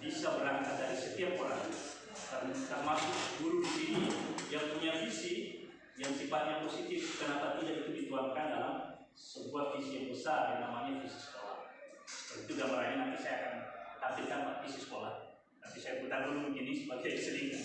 bisa berangkat dari setiap orang, termasuk guru di sini yang punya visi yang sifatnya positif. Kenapa tidak itu dituangkan dalam sebuah visi yang besar yang namanya visi sekolah? Itu gambarannya nanti saya akan tampilkan Pak, visi sekolah. Nanti saya putar dulu ini sebagai selingan.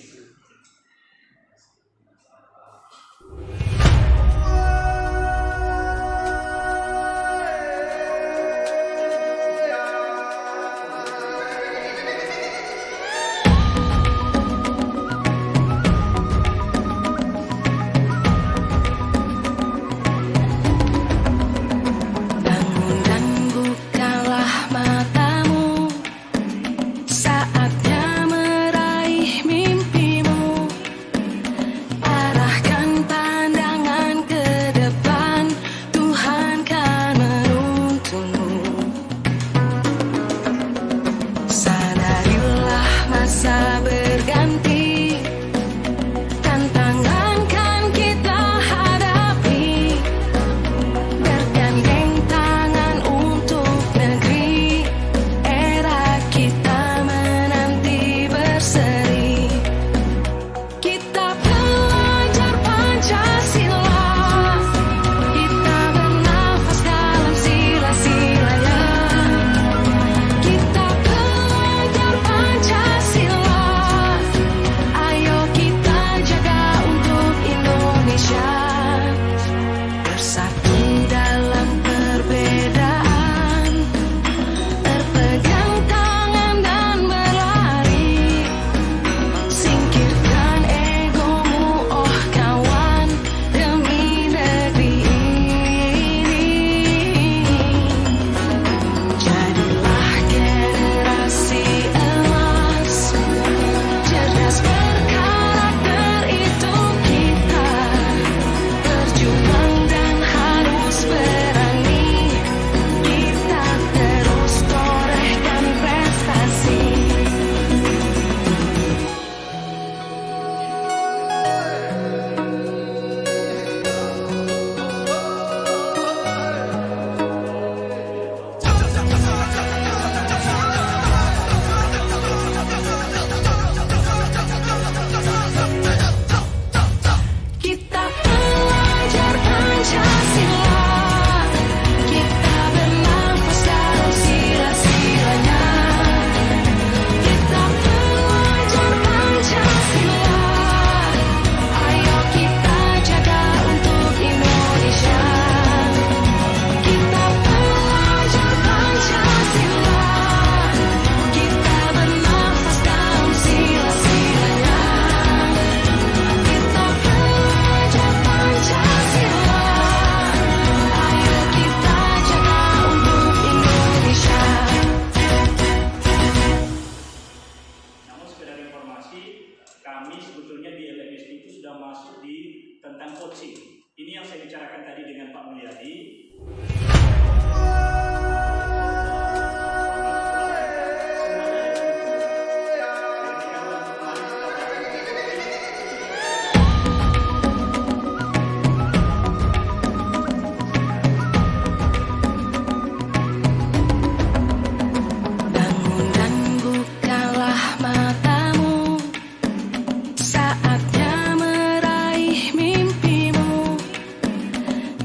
Kami sebetulnya di LMS itu sudah masuk di tentang coaching. Ini yang saya bicarakan tadi dengan Pak Mulyadi.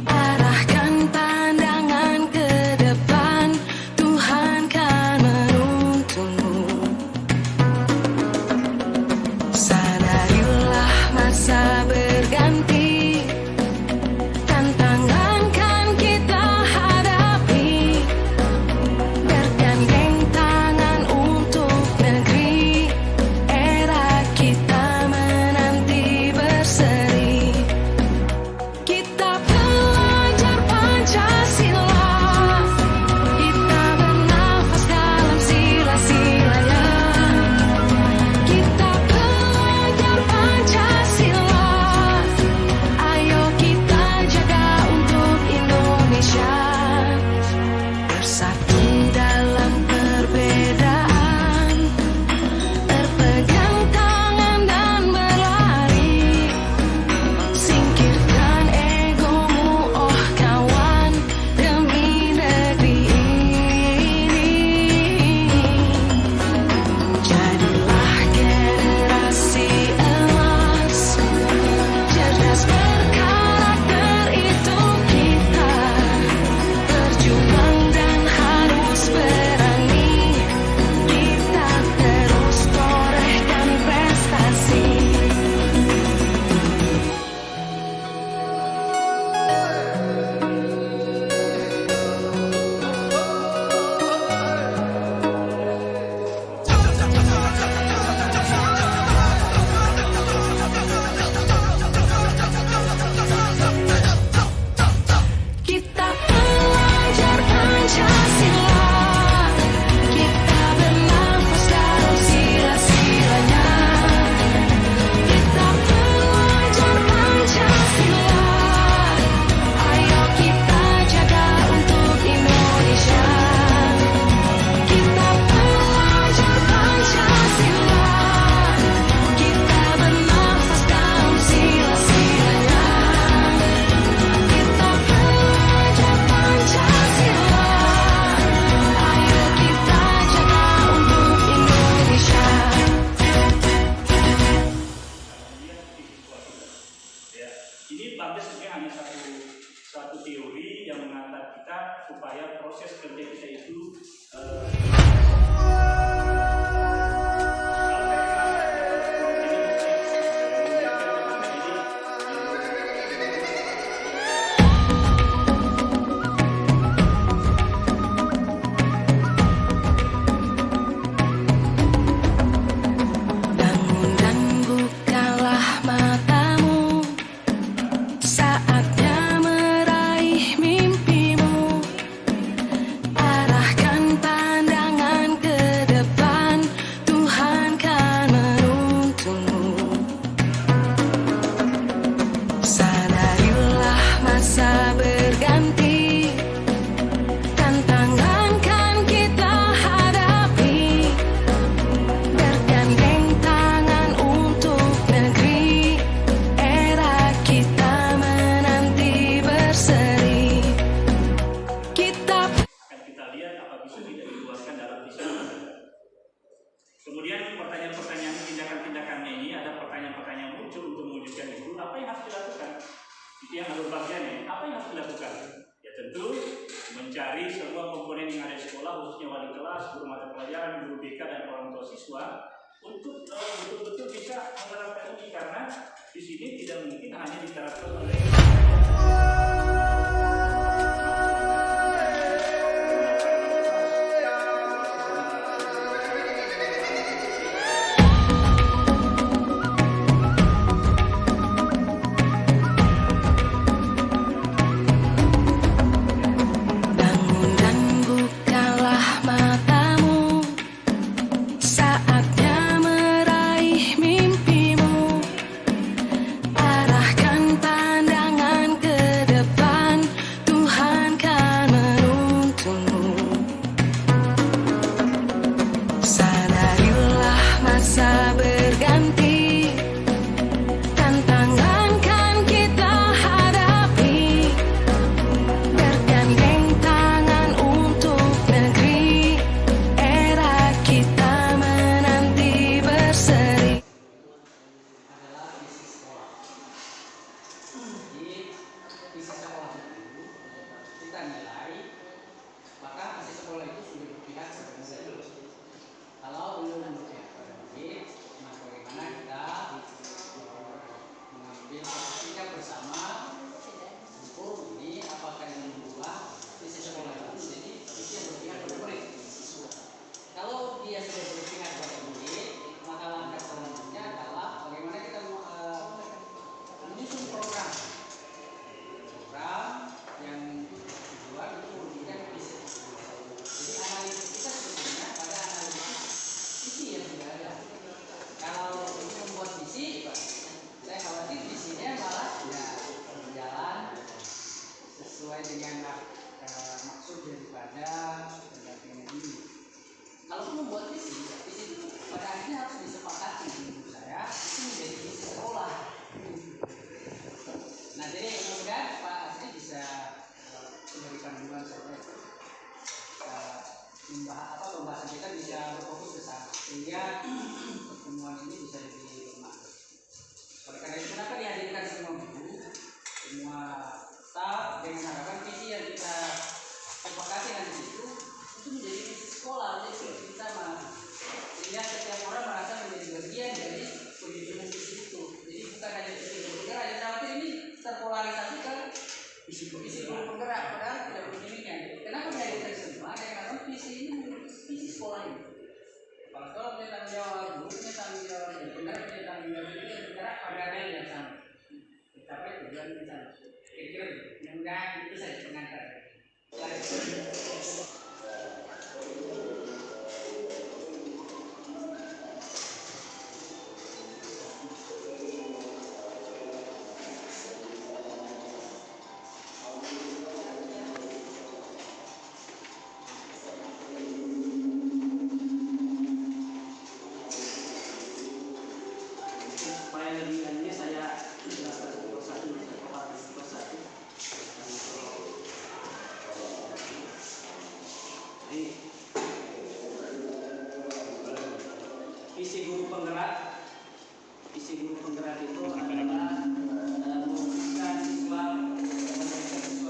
Arahkan pandangan supaya proses kerja kita itu kemudian pertanyaan-pertanyaan tindakan-tindakannya ini ada pertanyaan-pertanyaan muncul untuk mewujudkan itu. Apa yang harus dilakukan? Itu yang alur bagiannya. Apa yang harus dilakukan? Ya tentu mencari semua komponen yang ada di sekolah, khususnya wali kelas, guru mata pelajaran, guru BK dan orang tua siswa untuk betul-betul bisa menerapkan ini, karena di sini tidak mungkin hanya diterapkan oleh pembahasan kita bisa berfokus ke sana, sehingga pertemuan ini bisa lebih bermakna. Oleh karena itu, kenapa dihadirkan semua guru, semua staf, dengan harapan visi yang kita sepakati nanti itu menjadi visi sekolah, menjadi visi sama, sehingga setiap orang merasa menjadi bagian dari perwujudan visi itu. Jadi bukan hanya visi guru penggerak, yang khawatir ini terpolarisasi ke visi guru penggerak, padahal tidak begininya. Kenapa dihadirkan semua? Karena visi ini visi sekolah ini. Kalau sekolah punya tanggung jawab, guru punya tanggung jawab, dan benar punya tanggung jawab, itu yang bergerak pada rel yang sama. Mencapai tujuan yang sama. Kira-kira mudah-mudahan itu saja pengantar. Visi guru penggerak itu adalah membutuhkan siswa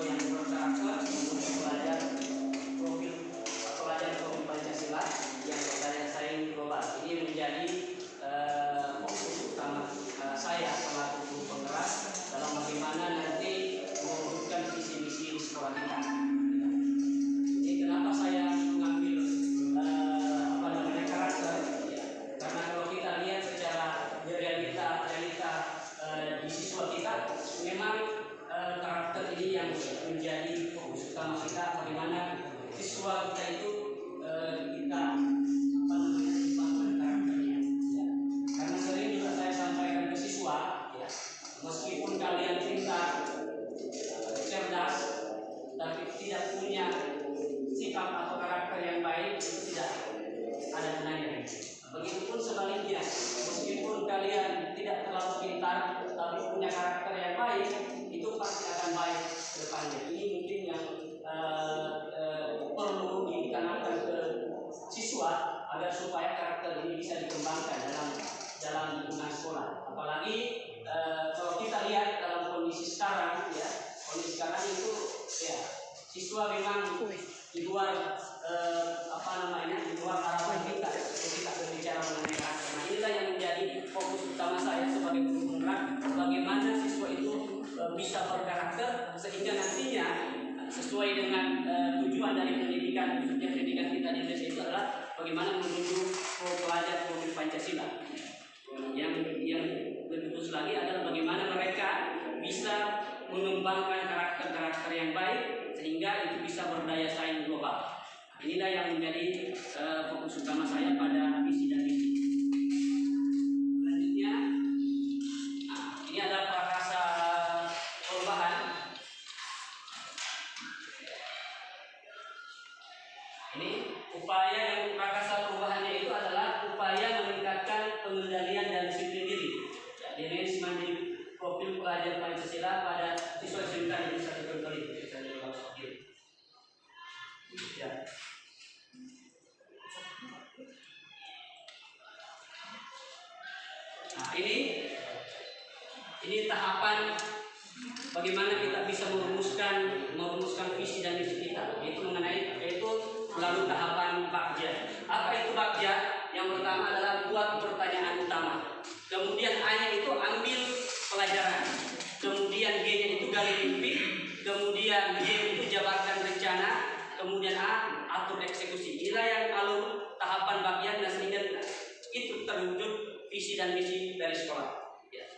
yang berkarakter untuk belajar profil Pancasila yang berdaya saing global. Ini menjadi fokus utama saya selaku guru penggerak dalam bagaimana nanti mewujudkan visi misi di sekolah kita. Jadi kenapa saya mengambil karakter? Ya, karena kalau kita lihat secara realita di siswa kita, memang karakter ini yang menjadi fokus utama kita. Bagaimana siswa kita itu kita bangun karakternya. Ya. Karena sering juga saya sampaikan ke siswa, ya, meskipun kalian pintar, cerdas, tapi tidak punya sikap atau karakter yang baik, itu tidak ada gunanya. Begitupun sebaliknya, meskipun kalian tidak terlalu pintar tapi punya karakter yang baik, itu pasti akan baik ke depannya. Ini mungkin yang perlu ditanamkan ke siswa agar supaya karakter ini bisa dikembangkan dalam lingkungan sekolah. Apalagi kalau kita lihat dalam kondisi sekarang, ya, kondisi sekarang itu, ya, siswa memang di luar di luar harapan kita berbicara mengenai karakter. Nah, inilah yang menjadi fokus utama saya sebagai guru penggerak, bagaimana siswa itu bisa berkarakter sehingga nantinya sesuai dengan tujuan dari pendidikan kita di Indonesia itu adalah bagaimana menuju pelajar profil Pancasila. Yang lebih khusus lagi adalah bagaimana mereka bisa mengembangkan karakter-karakter yang baik sehingga itu bisa berdaya saing global. Inilah yang menjadi fokus utama saya pada visi dan misi. Selanjutnya, ini ada prakarsa perubahan. Ini upaya yang prakarsa perubahannya itu adalah upaya meningkatkan pengendalian dan disiplin diri. Manajemen di profil pelajar Pancasila pada siswa SMK di satu contoh itu. Ya. Nah, ini tahapan bagaimana kita bisa merumuskan visi dan misi kita, yaitu melalui tahapan Bagja. Apa itu Bagja? Yang pertama adalah buat pertanyaan utama. Kemudian A-nya itu ambil pelajaran. Kemudian G-nya itu gali mimpi. Kemudian G itu jabarkan rencana. Kemudian A atur eksekusi. Inilah yang alur tahapan bagian dan sehingga itu terwujud visi dan misi dari sekolah. Ya.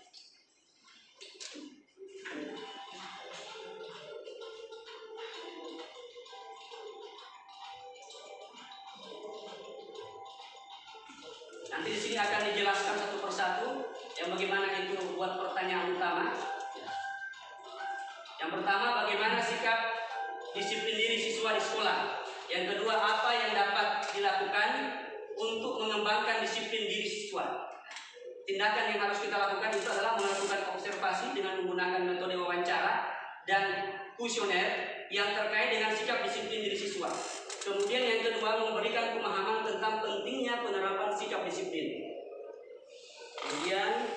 Nanti di sini akan dijelaskan satu persatu yang bagaimana itu buat pertanyaan utama. Ya. Yang pertama, bagaimana sikap disiplin diri siswa di sekolah. Yang kedua, apa yang dapat dilakukan untuk mengembangkan disiplin diri siswa. Tindakan yang harus kita lakukan itu adalah melakukan observasi dengan menggunakan metode wawancara dan kuesioner yang terkait dengan sikap disiplin diri siswa. Kemudian yang kedua, memberikan pemahaman tentang pentingnya penerapan sikap disiplin. Kemudian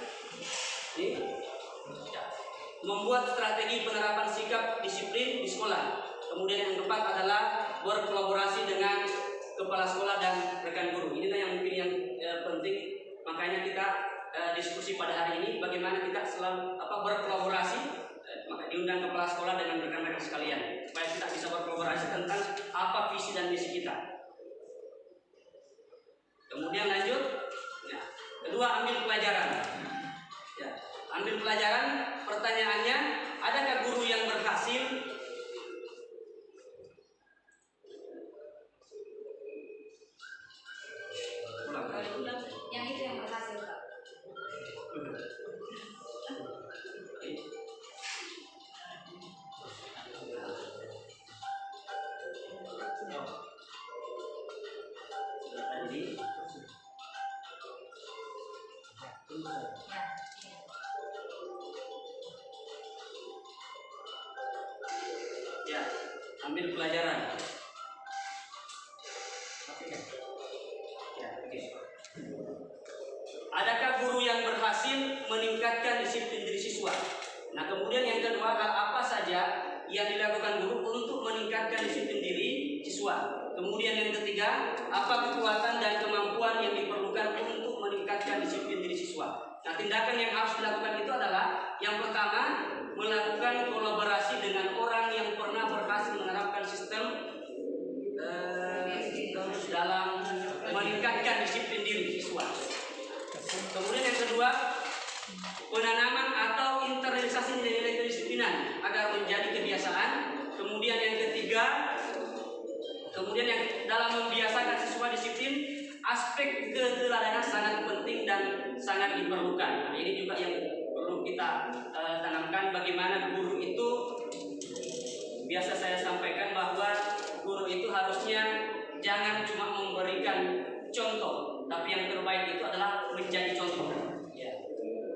membuat strategi penerapan sikap disiplin di sekolah. Kemudian yang keempat adalah berkolaborasi dengan kepala sekolah dan rekan guru. Inilah yang mungkin yang penting. Makanya kita diskusi pada hari ini bagaimana kita selalu berkolaborasi. Maka diundang kepala sekolah dengan rekan-rekan sekalian supaya kita bisa berkolaborasi tentang apa visi dan misi kita. Kemudian lanjut. Ya. Kedua, ambil pelajaran. Ya. Ambil pelajaran. Pertanyaannya, adakah guru yang berhasil? Yang itu yang berhasil, Pak. Ya, ambil pelajaran. Adakah guru yang berhasil meningkatkan disiplin diri siswa? Nah, kemudian yang kedua, hal apa saja yang dilakukan guru untuk meningkatkan disiplin diri siswa. Kemudian yang ketiga, apa kekuatan dan kemampuan yang diperlukan untuk meningkatkan disiplin diri siswa. Nah, tindakan yang harus dilakukan itu adalah yang pertama, melakukan kolaborasi dengan orang yang pernah berhasil menerapkan sistem dalam meningkatkan disiplin diri siswa. Kemudian yang kedua, penanaman atau internalisasi nilai-nilai kedisiplinan agar menjadi kebiasaan. Kemudian yang ketiga, yang dalam membiasakan siswa disiplin, aspek keteladanan sangat penting dan sangat diperlukan. Nah, ini juga yang perlu kita tanamkan, bagaimana guru itu, biasa saya sampaikan bahwa guru itu harusnya jangan cuma memberikan contoh, tapi yang terbaik itu adalah menjadi contoh. Ya.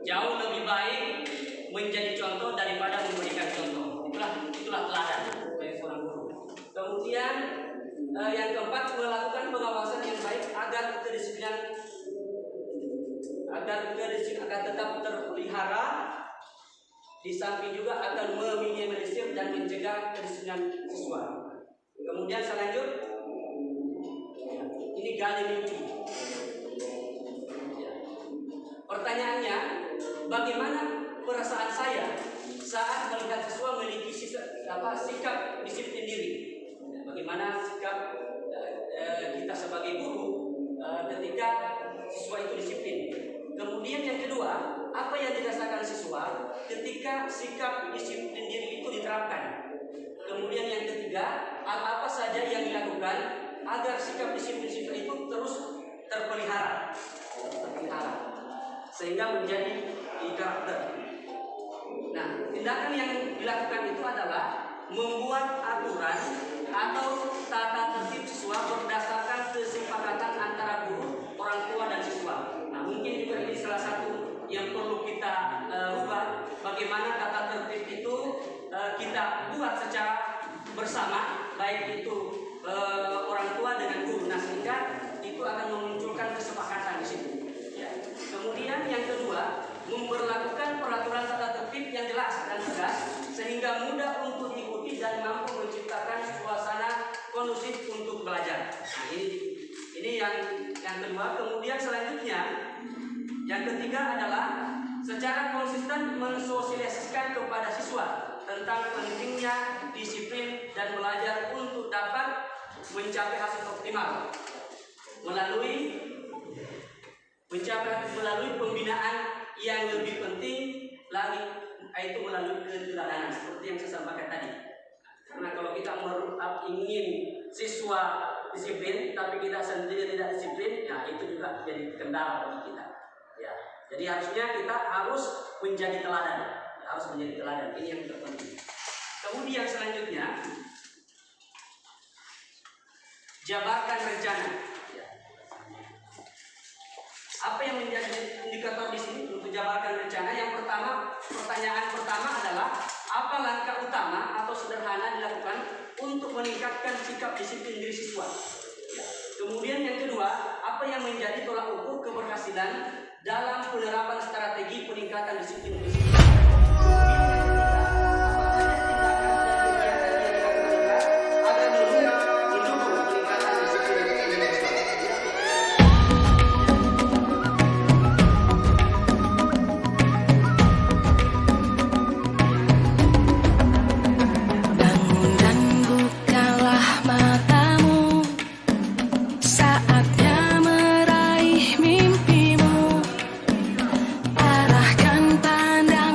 Jauh lebih baik menjadi contoh daripada memberikan contoh. Itulah teladan bagi seorang guru. Kemudian yang keempat, melakukan pengawasan yang baik agar kedisiplinan akan tetap terpelihara. Di samping juga akan meminimalisir dan mencegah kedisiplinan siswa. Kemudian selanjutnya, ini gali mimpi. Pertanyaannya, bagaimana perasaan saya saat melihat siswa memiliki sikap disiplin diri? Bagaimana sikap kita sebagai guru ketika siswa itu disiplin? Kemudian yang kedua, apa yang dirasakan siswa ketika sikap disiplin diri itu diterapkan? Kemudian yang ketiga, apa saja yang dilakukan agar sikap disiplin siswa itu terus terpelihara sehingga menjadi karakter. Nah, tindakan yang dilakukan itu adalah membuat aturan atau tata tertib siswa berdasarkan kesepakatan antara guru, orang tua, dan siswa. Nah, mungkin juga ini salah satu yang perlu kita rubah, bagaimana tata tertib itu kita buat secara bersama, baik itu orang tua dengan guru. Nah, sehingga itu akan memunculkan kesepakatan di situ. Ya. Kemudian yang kedua, memberlakukan peraturan tata tertib yang jelas dan tegas sehingga mudah untuk diikuti dan mampu menciptakan suasana kondusif untuk belajar. Nah, ini yang kedua. Kemudian selanjutnya, yang ketiga adalah secara konsisten mensosialisasikan kepada siswa tentang pentingnya disiplin dan belajar untuk dapat mencapai hasil optimal melalui pembinaan yang lebih penting lagi, yaitu melalui keteladanan seperti yang saya sampaikan tadi. Karena kalau kita ingin siswa disiplin tapi kita sendiri tidak disiplin, ya itu juga jadi kendala bagi kita. Ya, jadi harusnya kita harus menjadi teladan, Ini yang terpenting. Kemudian selanjutnya, jabarkan rencana. Apa yang menjadi indikator di sini untuk jabarkan rencana? Yang pertama, pertanyaan pertama adalah apa langkah utama atau sederhana dilakukan untuk meningkatkan sikap disiplin diri siswa? Kemudian yang kedua, apa yang menjadi tolak ukur keberhasilan dalam penerapan strategi peningkatan disiplin diri siswa? Arahkan pandang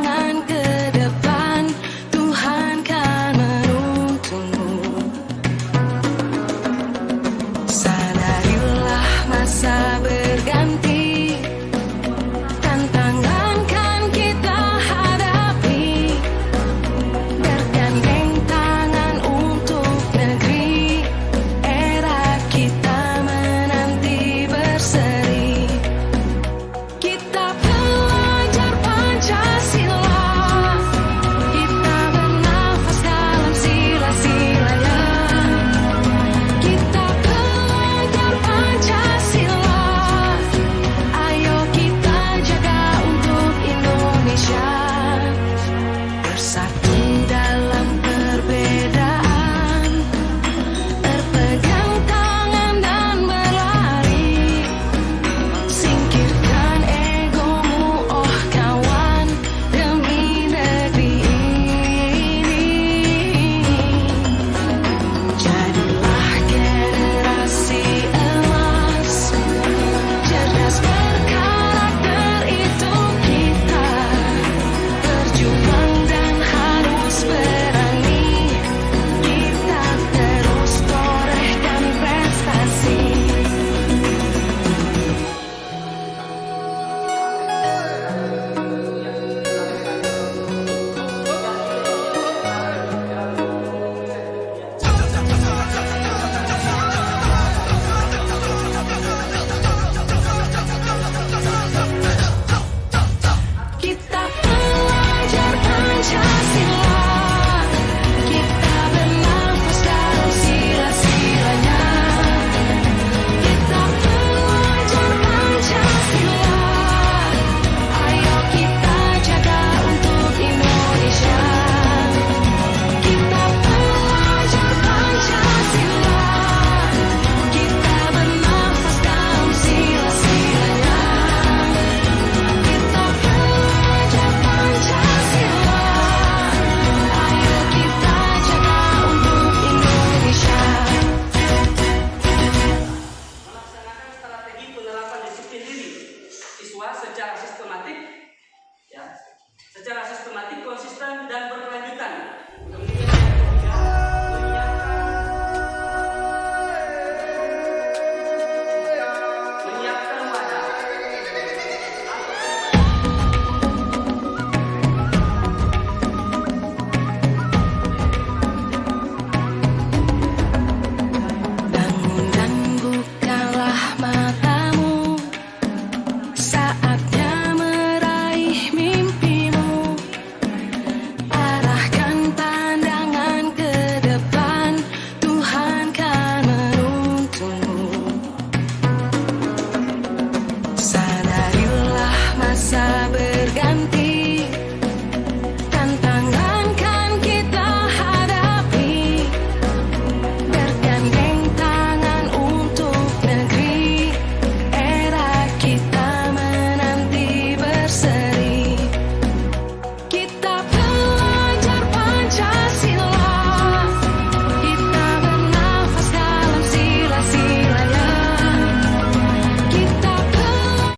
siswa secara